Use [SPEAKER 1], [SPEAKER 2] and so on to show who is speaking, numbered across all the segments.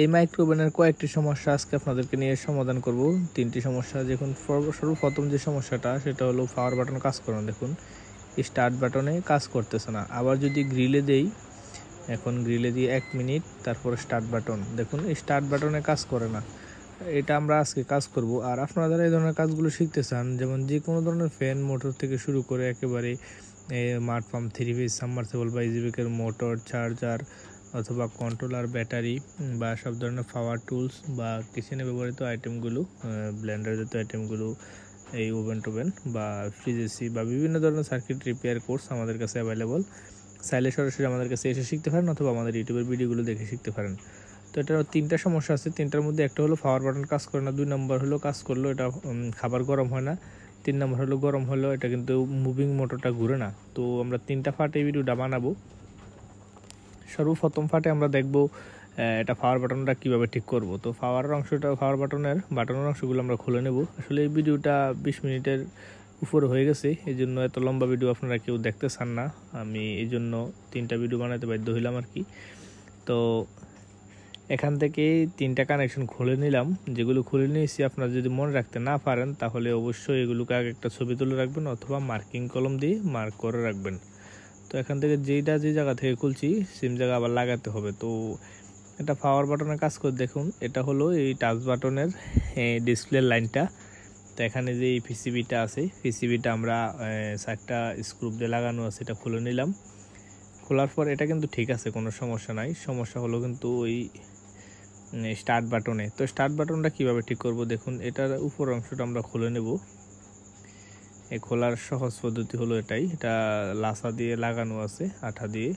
[SPEAKER 1] এই মাইক্রো ওভেনের কয়েকটি সমস্যা আজকে আপনাদেরকে নিয়ে সমাধান করব। 3টি সমস্যা। দেখুন, সর্বপ্রথম যে সমস্যাটা সেটা হলো পাওয়ার বাটন কাজ করে না। দেখুন, স্টার্ট বাটনে কাজ করতেছে না। আবার যদি গ্রিলে দেই, এখন গ্রিলে দিয়ে 1 মিনিট, তারপর স্টার্ট বাটন, দেখুন স্টার্ট বাটনে কাজ করে না। এটা আমরা আজকে কাজ করব। আর আপনারা যারা এই ধরনের কাজগুলো শিখতে চান, যেমন যে কোনো ধরনের ফ্যান, মোটর থেকে শুরু করে একেবারে মাড পাম্প, 3 ফেজ সাবমার্সিবল বা ইজিবিকের মোটর, চার্জার অথবা কন্ট্রোলার, ব্যাটারি বা সব ধরনের পাওয়ার টুলস বা কিচেনে ব্যবহৃত আইটেমগুলো, ব্লেন্ডার জাতীয় আইটেমগুলো, এই ওভেন টোভেন বা ফ্রিজ এসি বা বিভিন্ন ধরনের সার্কিট রিপেয়ার কোর্স আমাদের কাছে অ্যাভেলেবল। চাইলে সরাসরি আমাদের কাছে এসে শিখতে পারেন অথবা আমাদের ইউটিউবের ভিডিওগুলো দেখে শিখতে পারেন। তো এটার 3টা সমস্যা আছে। 3টার মধ্যে একটা হলো পাওয়ার বাটন কাজ করে না, 2 নম্বর হলো কাজ করলো এটা খাবার গরম হয় না, 3 নম্বর হলো গরম হলো এটা কিন্তু মুভিং মোটরটা ঘুরে না। তো আমরা 3টা পার্টে এই ভিডিওটা বানাবো। সর্বপ্রথম পার্টে আমরা দেখব এটা পাওয়ার বাটনটা কীভাবে ঠিক করব। তো পাওয়ার বাটনের অংশগুলো আমরা খুলে নেব। আসলে এই ভিডিওটা 20 মিনিটের উপরে হয়ে গেছে, এই জন্য এত লম্বা ভিডিও আপনারা কেউ দেখতে চান না। আমি এই জন্য 3টা ভিডিও বানাতে বাধ্য হইলাম আর কি। তো এখান থেকে 3টা কানেকশন খুলে নিলাম। যেগুলো খুলে নিয়েছি আপনারা যদি মনে রাখতে না পারেন তাহলে অবশ্যই এগুলোকে আগে একটা ছবি তুলে রাখবেন অথবা মার্কিং কলম দিয়ে মার্ক করে রাখবেন। তো এখান থেকে যে জায়গা থেকে খুলছি সেম জায়গা আবার লাগাতে হবে। তো এটা পাওয়ার বাটনের কাজ করে। দেখুন, এটা হলো এই টাচ বাটনের ডিসপ্লে লাইনটা। তো এখানে যে এই পিসিবিটা আছে, পিসিবিটা আমরা 4টা স্ক্রু দিয়ে লাগানো আছে, এটা খুলে নিলাম। খোলার পর এটা কিন্তু ঠিক আছে, কোনো সমস্যা নাই। সমস্যা হলো কিন্তু ওই স্টার্ট বাটনে। তো স্টার্ট বাটনটা কিভাবে ঠিক করব, দেখুন এটার উপর অংশটা আমরা খুলে নেব। এই খোলার সহজ পদ্ধতি হলো এটাই। এটা লাসা দিয়ে লাগানো আছে, আঠা দিয়ে।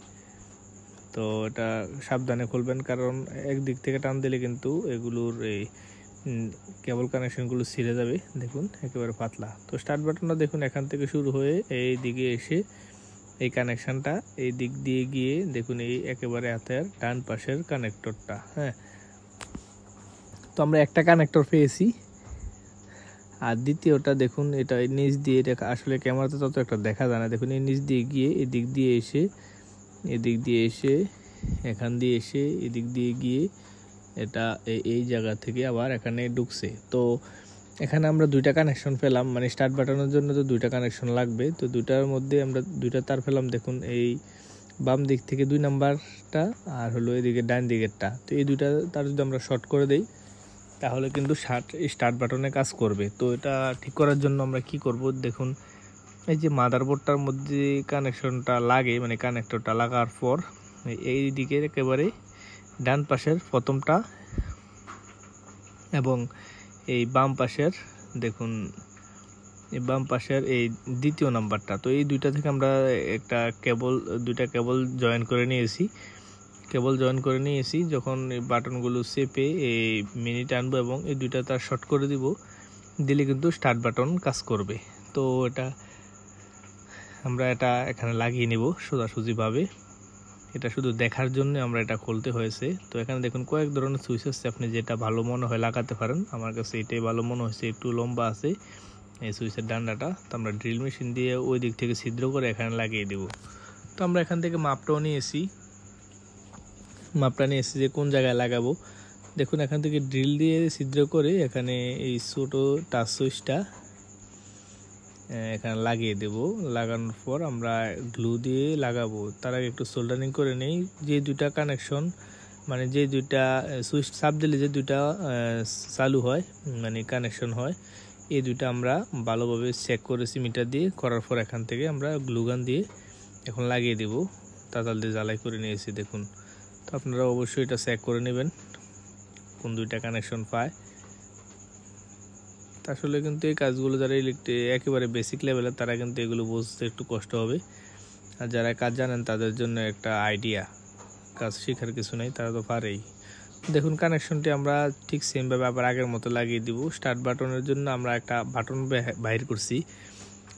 [SPEAKER 1] তো এটা সাবধানে খুলবেন, কারণ একদিক থেকে টান দিলে কিন্তু এগুলোর এই কেবল কানেকশনগুলো ছিঁড়ে যাবে। দেখুন একেবারে পাতলা। তো স্টার্ট বাটনটা দেখুন এখান থেকে শুরু হয়ে এই দিকে এসে এই কানেকশানটা এই দিক দিয়ে গিয়ে দেখুন এই একেবারে হাতের ডান পাশের কানেক্টরটা। হ্যাঁ, তো আমরা একটা কানেক্টর পেয়েছি। আর দ্বিতীয়টা দেখুন এটা নিচ দিয়ে, এটা আসলে ক্যামেরাতে তত একটা দেখা যায় না। দেখুন এই নিচ দিয়ে গিয়ে এদিক দিয়ে এসে এখান দিয়ে এসে এদিক দিয়ে গিয়ে এটা এই জায়গা থেকে আবার এখানে ঢুকছে। তো এখানে আমরা 2টা কানেকশন পেলাম, মানে স্টার্ট বাটনের জন্য তো 2টা কানেকশন লাগবে। তো 2টার মধ্যে আমরা 2টা তার পেলাম। দেখুন এই বাম দিক থেকে 2 নাম্বারটা আর হলো এদিকে ডান দিকেরটা। তো এই 2টা তার যদি আমরা শর্ট করে দেই তাহলে কিন্তু স্টার্ট বাটনে কাজ করবে। তো এটা ঠিক করার জন্য আমরা কি করব, দেখুন এই যে মাদারবোর্ডটার মধ্যে কানেকশনটা লাগে, মানে কানেক্টরটা লাগার পর এই দিকে একেবারে ডান পাশের প্রথমটা এবং এই বাম পাশের, দেখুন এই বাম পাশের এই দ্বিতীয় নাম্বারটা। তো এই 2টা থেকে আমরা দুইটা কেবল জয়েন করে নিয়েছি। যখন এই বাটনগুলো চেপে এই মিনিট আনবো এবং এই 2টা তার শর্ট করে দিলে কিন্তু স্টার্ট বাটন কাজ করবে। তো আমরা এটা এখানে লাগিয়ে নেব সোজাসুজিভাবে। এটা শুধু দেখার জন্য আমরা এটা খুলতে হয়েছে। তো এখানে দেখুন কয়েক ধরনের সুইচ আছে, আপনি যেটা ভালো মনে হয় লাগাতে পারেন। আমার কাছে এটাই ভালো মনে হয়েছে, একটু লম্বা আছে এই সুইচের ডান্ডাটা। তো আমরা ড্রিল মেশিন দিয়ে ওই দিক থেকে ছিদ্র করে এখানে লাগিয়ে দেব। তো আমরা এখান থেকে মাপটা নিয়েছি যে কোন জায়গায় লাগাবো। দেখুন এখান থেকে ড্রিল দিয়ে ছিদ্র করে এখানে এই ছোটো টাচ সুইচটা এখানে লাগিয়ে দেব। লাগানোর পর আমরা গ্লু দিয়ে লাগাবো। তার আগে একটু সোল্ডারিং করে নেই। যে 2টা কানেকশন, মানে যে 2টা সুইচ চাপ দিলে যে 2টা চালু হয়, মানে কানেকশন হয়, এই 2টা আমরা ভালোভাবে চেক করেছি মিটার দিয়ে। করার পর এখান থেকে আমরা গ্লুগান দিয়ে এখন লাগিয়ে দেব। তাতাল দিয়ে জ্বালাই করে নিয়েছি দেখুন। তো আপনারা অবশ্যই এটা চেক করে নেবেন কোন 2টা কানেকশন পায়। আসলে কিন্তু এই কাজগুলো যারা একেবারে বেসিক লেভেলের তারা কিন্তু এগুলো বুঝতে একটু কষ্ট হবে। আর যারা কাজ জানেন তাদের জন্য একটা আইডিয়া, কাজ শেখার কিছু নেই, তারা তো পারেই। দেখুন কানেকশনটি আমরা ঠিক সেমভাবে আবার আগের মতো লাগিয়ে দিব। স্টার্ট বাটনের জন্য আমরা একটা বাটন বাইর করছি।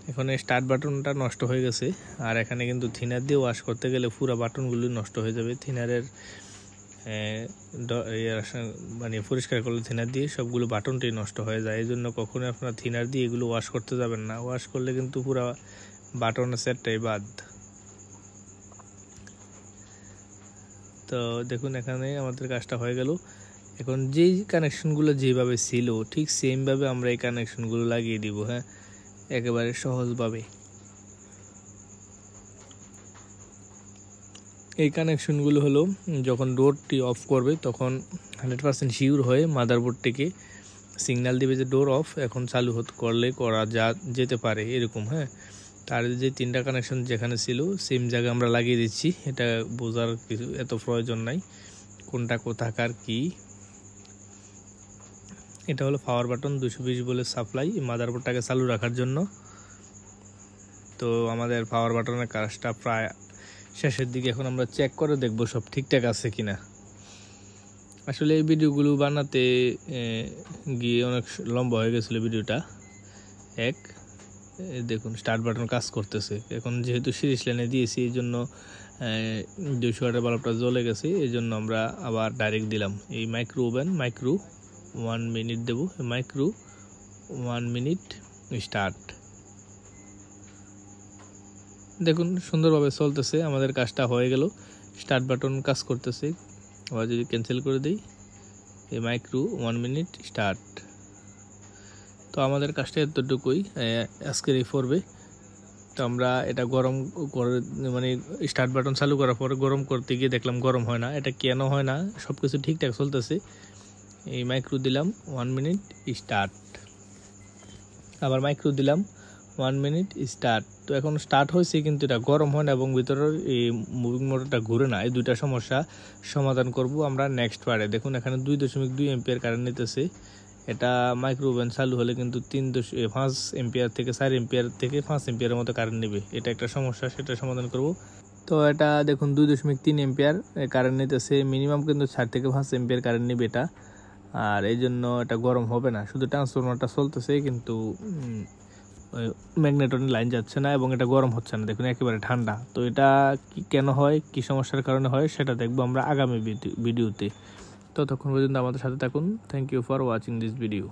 [SPEAKER 1] এখানে স্টার্ট বাটনটা নষ্ট হয়ে গেছে, আর এখানে কিন্তু থিনার দিয়ে ওয়াশ করতে গেলে পুরো বাটনগুলি নষ্ট হয়ে যাবে। থিনারের মানে পরিষ্কার করলে থিনার দিয়ে সবগুলো বাটনটাই নষ্ট হয়ে যায়। এই জন্য কখনোই আপনারা থিনার দিয়ে এগুলো ওয়াশ করতে যাবেন না। ওয়াশ করলে কিন্তু পুরো বাটনের সেটটাই বাদ। তো তো দেখুন এখানে আমাদের কাজটা হয়ে গেল। এখন যেই কানেকশনগুলো যেভাবে ছিল ঠিক সেমভাবে আমরা এই কানেকশনগুলো লাগিয়ে দিব। হ্যাঁ, একেবারে সহজভাবে। এই কানেকশনগুলো হলো যখন ডোরটি অফ করবে তখন 100% শিওর হয়ে মাদারবোর্ডটিকে সিগন্যাল দিবে যে ডোর অফ, এখন চালু করলে করা যেতে পারে এরকম। হ্যাঁ, তার যে 3টা কানেকশন যেখানে ছিল সেম জায়গায় আমরা লাগিয়ে দিচ্ছি। এটা বোঝার কিছু এত প্রয়োজন নাই কোনটা কোথাকার কি। এটা হলো পাওয়ার বাটন 220 ভোল্টের সাপ্লাই মাদারবোর্ডটাকে চালু রাখার জন্য। তো আমাদের পাওয়ার বাটনের কাজটা প্রায় শেষের দিকে। এখন আমরা চেক করে দেখব সব ঠিকঠাক আছে কিনা। আসলে এই ভিডিওগুলো বানাতে গিয়ে অনেক লম্বা হয়ে গেছিলো ভিডিওটা। দেখুন স্টার্ট বাটন কাজ করতেছে। এখন যেহেতু সিরিজ লাইনে দিয়েছি এই জন্য 200 ওয়াটের বাল্বটা জ্বলে গেছে, এই জন্য আমরা আবার ডাইরেক্ট দিলাম। এই মাইক্রো ওভেন 1 মিনিট দেবো। Micro 1 minute start. দেখুন সুন্দরভাবে চলতেছে, আমাদের কাজটা হয়ে গেল। স্টার্ট বাটন কাজ করতেছে। আবার যদি ক্যান্সেল করে দিই, এই মাইক্রো 1 মিনিট স্টার্ট। তো আমাদের কাজটা এতটুকুই আজকের এই পর্বে। তো আমরা এটা গরম করে মানে স্টার্ট বাটন চালু করার পরে গরম করতে গিয়ে দেখলাম গরম হয় না। এটা কেন হয় না? সব কিছু ঠিকঠাক চলতেছে। এই মাইক্রো দিলাম 1 মিনিট স্টার্ট, আবার মাইক্রো দিলাম 1 মিনিট স্টার্ট। তো এখন স্টার্ট হয়েছে কিন্তু এটা গরম হয় না এবং ভিতরের এই মুভিং মোটরটা ঘুরে না। এই দুইটা সমস্যা সমাধান করব আমরা নেক্সট পার্টে। দেখুন এখানে 2.2 এম্পিয়ার কারেন্ট নিতেছে। এটা মাইক্রো ওভেন চালু হলে কিন্তু 5 এম্পিয়ার থেকে 4 এম্পিয়ার থেকে 5 এম্পিয়ারের মতো কারেন্ট নেবে। এটা একটা সমস্যা, সেটা সমাধান করব। তো এটা দেখুন 2.3 এম্পিয়ার কারেন্ট নিতেছে। মিনিমাম কিন্তু 4 থেকে 5 এম্পিয়ার কারেন্ট নেবে এটা। আর এই জন্য এটা গরম হবে না, শুধু ট্রান্সফরমারটা চলতেছে কিন্তু ম্যাগনেটন লাইন যাচ্ছে না এবং এটা গরম হচ্ছে না। দেখুন একেবারে ঠান্ডা। তো এটা কেন হয়, কি সমস্যার কারণে হয় সেটা দেখবো আমরা আগামী ভিডিওতে। ততক্ষণ পর্যন্ত আমাদের সাথে থাকুন। Thank you for watching this video.